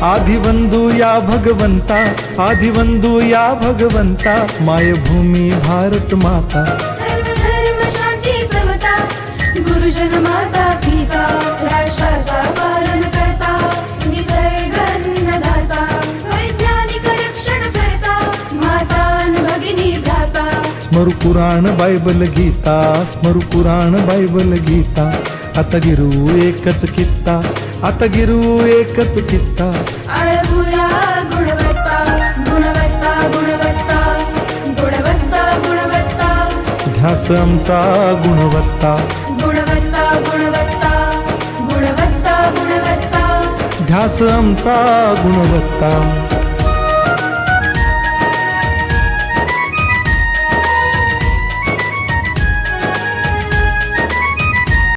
आदिवंदू या भगवंता, आदिवंदू या भगवंता, मायभूमी भारत माता। सर्व धर्म शांती समता, गुरुजन माता पिता, राष्ट्राचा पालन करता, निसर्ग अन्नदाता, वैज्ञानिक रक्षण करता, माता अन भगिनी भ्राता। स्मरू पुराण बायबल गीता, स्मरू पुराण बायबल गीता, आता गिरू एकच कित्ता, आता गिरू एकच कित्ता। आळवूया गुणवत्ता, गुणवत्ता, गुणवत्ता, गुणवत्ता, गुणवत्ता, ध्यास आमचा गुणवत्ता, गुणवत्ता, गुणवत्ता, गुणवत्ता, गुणवत्ता, ध्यास आमचा गुणवत्ता।